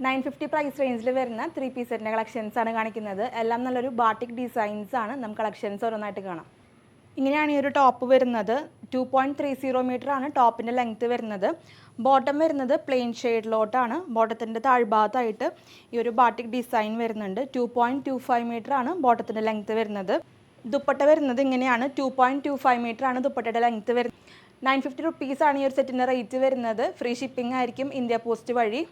950 price റേഞ്ചിൽ വരുന്ന 3 piece സെറ്റിൻ്റെ കളക്ഷൻസ് ആണ് കാണിക്കുന്നത്. എല്ലാം നല്ലൊരു ബാട്ടിക് ഡിസൈൻസ് ആണ്. നമുക്ക് കളക്ഷൻസ് ഓരോന്നായിട്ട് കാണാം. ഇങ്ങനെയാണ് ഈ ഒരു ടോപ്പ് വരുന്നത്. 2.30 മീറ്റർ ആണ് ടോപ്പിൻ്റെ ലെങ്ത്ത് വരുന്നത്. ബോട്ടം വരുന്നത് പ്ലെയിൻ ഷെയ്ഡിലോട്ടാണ്. ബോട്ടത്തിൻ്റെ താഴ്ഭാഗത്തായിട്ട് ഈ ഒരു ബാട്ടിക് ഡിസൈൻ വരുന്നുണ്ട്. 2.25 മീറ്റർ ആണ് ബോട്ടത്തിൻ്റെ ലെങ്ത്ത് വരുന്നത്. ദുപ്പട്ട വരുന്നത് ഇങ്ങനെയാണ്. 2.25 മീറ്റർ ആണ് ദുപ്പട്ടയുടെ ലെങ്ത്ത് വരുന്നത്. 950 റുപ്പീസാണ് ഈ ഒരു സെറ്റിൻ്റെ റേറ്റ് വരുന്നത്. ഫ്രീ ഷിപ്പിംഗ് ആയിരിക്കും ഇന്ത്യ പോസ്റ്റ് വഴി.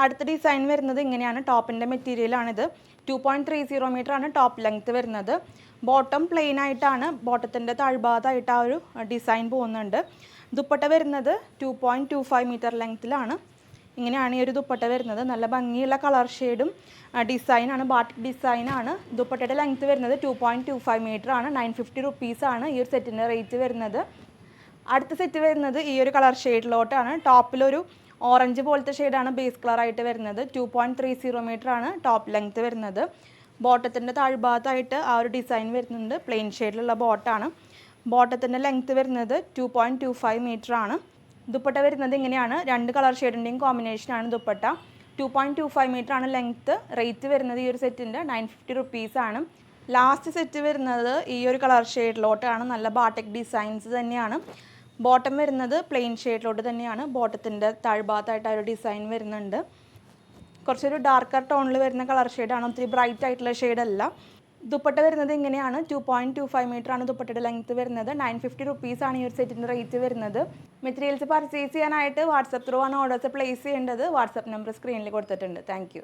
അടുത്ത ഡിസൈൻ വരുന്നത് ഇങ്ങനെയാണ്. ടോപ്പിൻ്റെ മെറ്റീരിയലാണിത്. 2.30 മീറ്റർ ആണ് ടോപ്പ് ലെങ്ത്ത് വരുന്നത്. ബോട്ടം പ്ലെയിൻ ആയിട്ടാണ്. ബോട്ടത്തിൻ്റെ താഴ്ഭാഗത്തായിട്ട് ആ ഒരു ഡിസൈൻ പോകുന്നുണ്ട്. ദുപ്പട്ട വരുന്നത് 2.25 മീറ്റർ ലെങ്ത്തിലാണ്. ഇങ്ങനെയാണ് ഈ ഒരു ദുപ്പട്ട വരുന്നത്. നല്ല ഭംഗിയുള്ള കളർ ഷെയ്ഡും ഡിസൈനാണ്. ബാട്ടിക് ഡിസൈനാണ്. ദുപ്പട്ടയുടെ ലെങ്ത്ത് വരുന്നത് 2.25 മീറ്റർ ആണ്. 950 റുപ്പീസാണ് ഈ ഒരു സെറ്റിൻ്റെ റേറ്റ് വരുന്നത്. അടുത്ത സെറ്റ് വരുന്നത് ഈ ഒരു കളർ ഷെയ്ഡിലോട്ടാണ്. ടോപ്പിലൊരു ഓറഞ്ച് പോലത്തെ ഷെയ്ഡാണ് ബേസ് കളറായിട്ട് വരുന്നത്. 2.30 മീറ്റർ ആണ് ടോപ്പ് ലെങ്ത്ത് വരുന്നത്. ബോട്ടത്തിൻ്റെ താഴ്ഭാഗത്തായിട്ട് ആ ഒരു ഡിസൈൻ വരുന്നുണ്ട്. പ്ലെയിൻ ഷെയ്ഡിലുള്ള ബോട്ടാണ്. ബോട്ടത്തിൻ്റെ ലെങ്ത്ത് വരുന്നത് 2.25 മീറ്റർ ആണ്. ദുപ്പട്ട വരുന്നത് ഇങ്ങനെയാണ്. രണ്ട് കളർ ഷെയ്ഡിൻ്റെയും കോമ്പിനേഷനാണ് ദുപ്പട്ട. 2.25 മീറ്റർ ആണ് ലെങ്ത്ത്. റേറ്റ് വരുന്നത് ഈ ഒരു സെറ്റിൻ്റെ 950 റുപ്പീസാണ്. ലാസ്റ്റ് സെറ്റ് വരുന്നത് ഈ ഒരു കളർ ഷെയ്ഡിലോട്ടാണ്. നല്ല ബാട്ടിക് ഡിസൈൻസ് തന്നെയാണ്. ബോട്ടം വരുന്നത് പ്ലെയിൻ ഷെയ്ഡിലോട്ട് തന്നെയാണ്. ബോട്ടത്തിൻ്റെ താഴ്ഭാഗത്തായിട്ട് ആ ഒരു ഡിസൈൻ വരുന്നുണ്ട്. കുറച്ചൊരു ഡാർക്കർ ടോണിൽ വരുന്ന കളർ ഷെയ്ഡാണ്. ഒത്തിരി ബ്രൈറ്റ് ആയിട്ടുള്ള ഷെയ്ഡല്ല. ദുപ്പട്ട വരുന്നത് ഇങ്ങനെയാണ്. 2.25 മീറ്റർ ആണ് ദുപ്പട്ടയുടെ ലെങ്ത്ത് വരുന്നത്. 950 റുപ്പീസാണ് ഈ ഒരു സെറ്റിൻ്റെ റേറ്റ് വരുന്നത്. മെറ്റീരിയൽസ് പർച്ചേസ് ചെയ്യാനായിട്ട് വാട്സപ്പ് ത്രൂ ആണ് ഓർഡേഴ്സ് പ്ലേസ് ചെയ്യേണ്ടത്. വാട്സപ്പ് നമ്പർ സ്ക്രീനിൽ കൊടുത്തിട്ടുണ്ട്. താങ്ക്